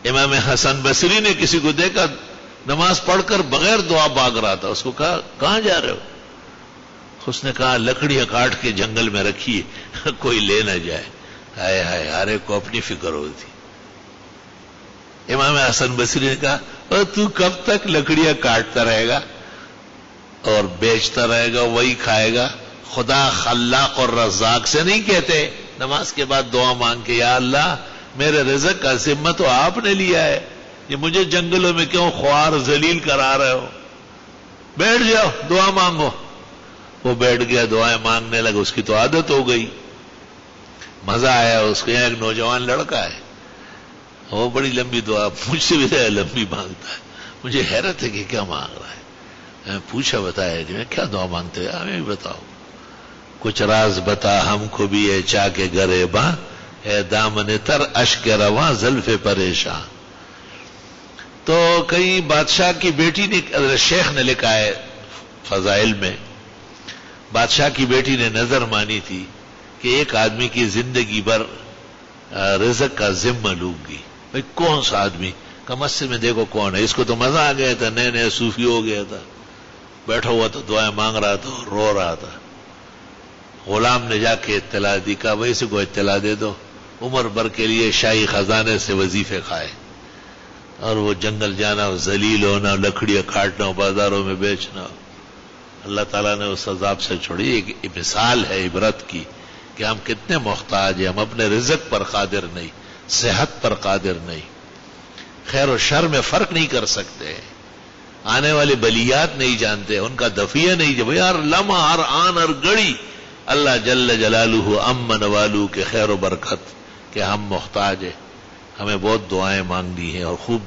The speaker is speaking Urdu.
امام حسن بصری نے کسی کو دیکھا نماز پڑھ کر بغیر دعا بھاگ رہا تھا، اس کو کہا کہاں جا رہے ہو؟ اس نے کہا لکڑیاں کاٹ کے جنگل میں رکھی کوئی لے نہ جائے۔ ہائے ہائے، ہر ایک کو اپنی فکر ہوتی۔ امام حسن بصری نے کہا اور تو کب تک لکڑیاں کاٹتا رہے گا اور بیچتا رہے گا، وہی کھائے گا؟ خدا خلاق اور رزاق سے نہیں کہتے نماز کے بعد دعا مانگ کے یا اللہ میرے رزق کا ذمہ تو آپ نے لیا ہے، یہ مجھے جنگلوں میں کیوں خوار ذلیل کرا رہے ہو؟ بیٹھ جاؤ دعا مانگو۔ وہ بیٹھ گیا، دعائیں مانگنے لگا، اس کی تو عادت ہو گئی۔ مزہ آیا اس کو۔ یہاں ایک نوجوان لڑکا ہے، وہ بڑی لمبی دعا مجھ سے بھی لمبی مانگتا ہے، مجھے حیرت ہے کہ کیا مانگ رہا ہے۔ میں پوچھا بتایا جی میں کیا دعا مانگتے ہیں؟ ہمیں بھی بتاؤ۔ کچھ راز بتا ہم کو بھی اے چاہ کے گریباں، اے دامن تر اشک رواں زلف پریشاں۔ تو کئی بادشاہ کی بیٹی نے، شیخ نے لکھا ہے فضائل میں، بادشاہ کی بیٹی نے نظر مانی تھی کہ ایک آدمی کی زندگی بھر رزق کا ذمہ لوں گی۔ بھئی کون سا آدمی؟ کہ مسجد میں دیکھو کون ہے، اس کو تو مزہ آ گیا تھا، نئے نئے صوفی ہو گیا تھا، بیٹھا ہوا تو دعائیں مانگ رہا تھا اور رو رہا تھا۔ غلام نے جا کے اطلاع دی، کہا بھائی اسے کو اطلاع دے دو، عمر بھر کے لیے شاہی خزانے سے وظیفے کھائے، اور وہ جنگل جانا، ذلیل ہونا، لکڑیاں کاٹنا، بازاروں میں بیچنا۔ اللہ تعالیٰ نے اس عذاب سے چھوڑی۔ ایک مثال ہے عبرت کی کہ ہم کتنے محتاج ہیں، ہم اپنے رزق پر قادر نہیں، صحت پر قادر نہیں، خیر و شر میں فرق نہیں کر سکتے، آنے والے بلیات نہیں جانتے، ان کا دفیہ نہیں جب ہر لمحہ ہر آن ہر گھڑی اللہ جل جلالہ امن والو کے خیر و برکت کہ ہم محتاج ہیں۔ ہمیں بہت دعائیں مانگنی ہیں اور خوب